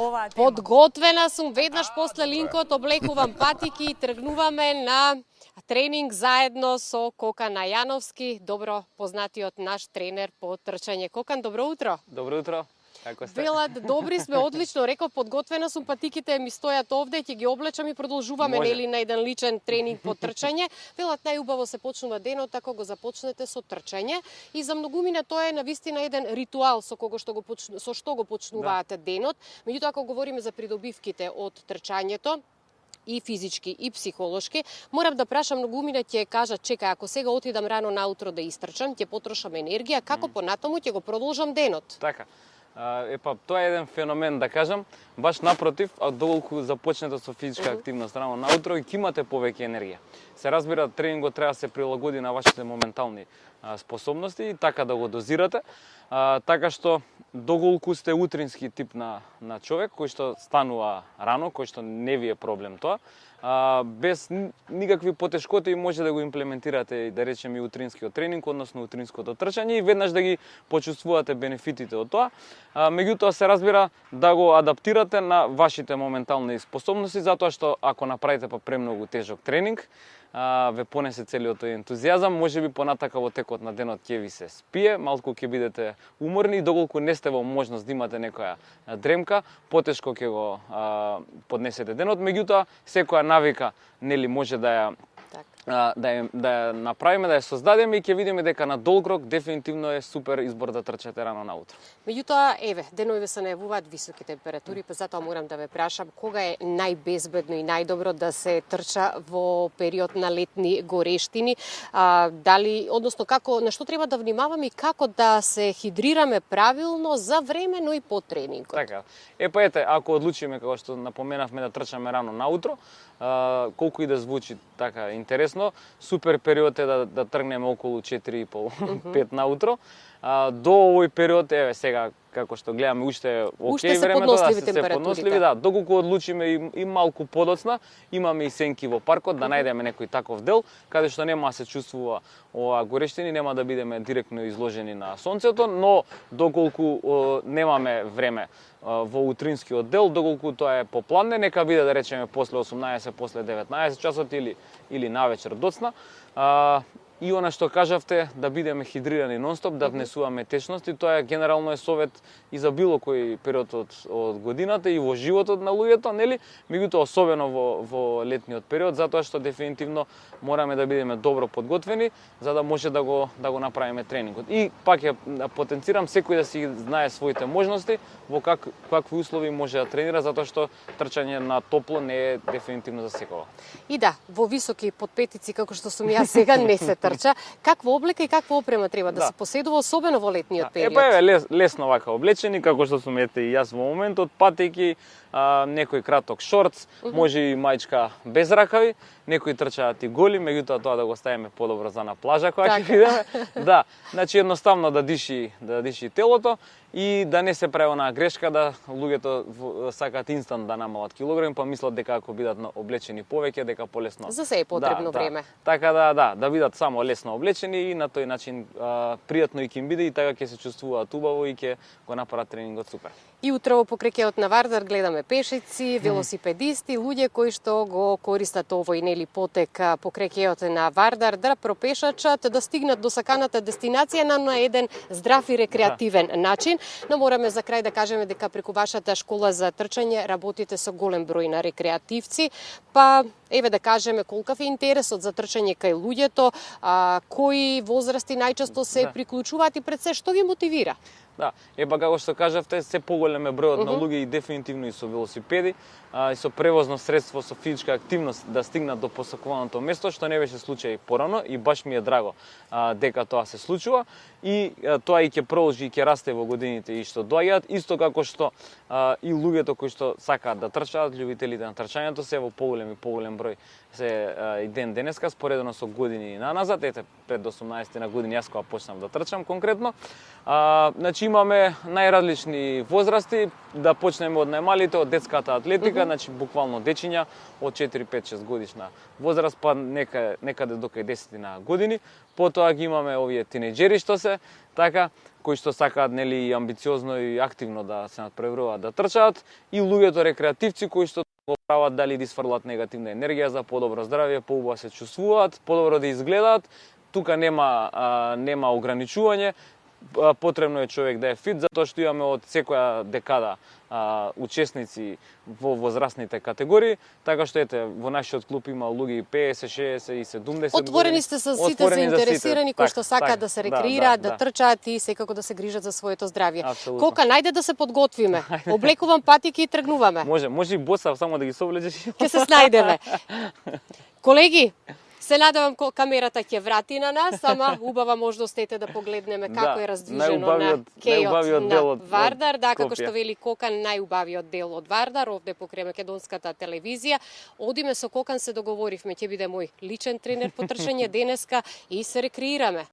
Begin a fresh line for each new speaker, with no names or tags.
оваа тема.
Подготвена сум, веднаш после линкот облекувам патики и тргнуваме на тренинг заедно со Кокан Ајановски, добро познатиот наш тренер по трчање. Кокан, добро утро.
Добро утро. Како сте?
Велат, добри сме, одлично. Реков, подготвена сум, патиките ми стојат овде, ќе ги облечам и продолжуваме нели на еден личен тренинг по трчање. Велат, најубаво се почнува денот ако го започнете со трчање и за многумина тоа е навистина еден ритуал со што го почнуваат денот. Меѓутоа, ако говориме за придобивките од трчањето, и физички и психолошки, морам да прашам, многумина ќе кажат, чекај, ако сега отидам рано наутро да истрчам, ќе потрошам енергија, како понатаму ќе го продолжам денот?
Така. Тоа е еден феномен, да кажам, баш напротив, а доколку започнете со физичка активност рано наутро, ќе имате повеќе енергија. Се разбира, тренингот треба да се прилагоди на вашите моментални способности и така да го дозирате, така што доколку сте утрински тип на човек кој што станува рано, кој што не ви е проблем тоа, без никакви потешкоти може да го имплементирате, да речеме, и утринскиот тренинг, односно утринското трчање и веднаш да ги почувствувате бенефитите од тоа. Меѓутоа се разбира да го адаптирате на вашите моментални способности, затоа што ако направите премногу тежок тренинг, ве понесе целиот тој ентузијазам, можеби понатака во текот на денот ќе ви се спие, малку ќе бидете уморни и доколку не сте во можност да имате некоја дремка, потешко ќе го поднесете денот, меѓутоа секоја навика нели може да ја направиме, да ја создадеме и ќе видиме дека на долг рок дефинитивно е супер избор да трчате рано наутро.
Меѓутоа, денови се најавуваат високи температури, па затоа морам да ве прашам кога е најбезбедно и најдобро да се трча во период на летни горештини, дали, односно како, на што треба да внимаваме и како да се хидрираме правилно за време, но и по тренингот.
Така. Ако одлучиме, како што напоменавме, да трчаме рано наутро, колку и да звучи така интересно, супер период е да тргнеме околу 4:30-5 наутро. До овој период, сега како што гледаме, уште окей времето, да се подносливи, доколку одлучиме и малку подоцна, имаме и сенки во паркот, да најдеме некој таков дел, каде што нема да се чувствува ова горештини, нема да бидеме директно изложени на сонцето, но доколку немаме време во утринскиот дел, доколку тоа е попладне, нека биде, да речеме, после 18, после 19 часот или навечер доцна. И она што кажавте, да бидеме хидрирани нонстоп, да внесуваме течности, тоа генерално е совет и за било кој период од годината и во животот на луѓето, нели? Меѓутоа особено во летниот период, затоа што дефинитивно мораме да бидеме добро подготвени за да може да го направиме тренингот. И пак ја потенцирам, секој да си знае своите можности, во какви услови може да тренира, затоа што трчање на топло не е дефинитивно за секого.
И во високи подпетици како што сум јас сега не се трча. Каква облека и каква опрема треба да се поседува, особено во летниот период?
Лесно вака облечени, како што сум и јас во моментот, патеки, некој краток шортс, може и мајчка без ракави, некои трчаат и голи, меѓутоа тоа да го ставиме подобро за на плажа кога ќе бидеме. Да, значи едноставно да диши телото и да не се прави онаа грешка да луѓето сакаат инстант да намалат килограми, па мислат дека ако бидат облечени повеќе дека полесно.
За се е потребно време.
Така да бидат само лесно облечени и на тој начин пријатно и ќе им биде и така ќе се чувствуваат убаво и ќе го направат тренингот супер.
И утрово по крекеот на Вардар гледаме пешици, велосипедисти, луѓе кои што го користат овој нели потек по крекеот на Вардар да пропешачат, да стигнат до саканата дестинација на еден здрав и рекреативен начин. Но мораме за крај да кажеме дека преку вашата школа за трчање работите со голем број на рекреативци, па да кажеме колкав е интересот за трчање кај луѓето, кои возрасти најчесто се приклучуваат и пред се што ги мотивира?
Да, како што кажавте, се поголем е бројот на луѓе и дефинитивно и со велосипеди, и со превозно средство со физичка активност да стигнат до посакуваното место, што не беше случај порано и баш ми е драго дека тоа се случува и тоа и ќе продолжи и ќе расте во годините и што доаѓаат, исто како што и луѓето кои што сакаат да трчаат, љубителите на трчањето се во поголем број се и денеска споредено со години наназад, пред 18 на години јас кога почнав да трчам конкретно. Значи имаме најразлични возрасти, да почнеме од најмалите, од детската атлетика, значи буквално дечиња од 4, 5, 6 годишна возраст, па некаде до кај 10 години. Потоа ги имаме овие тинејџери што се, така, кои што сакаат нели и амбициозно и активно да се надпреваруваат да трчаат, и луѓето рекреативци кои што го прават дали да изфрлат негативна енергија за подобро здравје, поубаво се чувствуваат, подобро да изгледаат. Тука нема ограничување. Потребно е човек да е фит, затоа што имаме од секоја декада учесници во возрастните категории, така што ете во нашиот клуб има луѓе 50, 60 и 70 години.
Отворени сте со сите заинтересирани кои што сакаат да се рекреираат, да трчаат и секако да се грижат за своето здравје. Кока, најде да се подготвиме. Облекувам патики и тргнуваме.
Може и боса само да ги соблечеш.
Ќе се снајдеме. Колеги, се надевам камерата ќе врати на нас, ама убава можност ете да погледнеме како е раздвижено на кејот на Вардар. Да, како што вели Кокан, најубавиот дел од Вардар, овде покрај македонската телевизија. Одиме со Кокан, се договоривме, ќе биде мој личен тренер по трчање денеска и се рекреираме.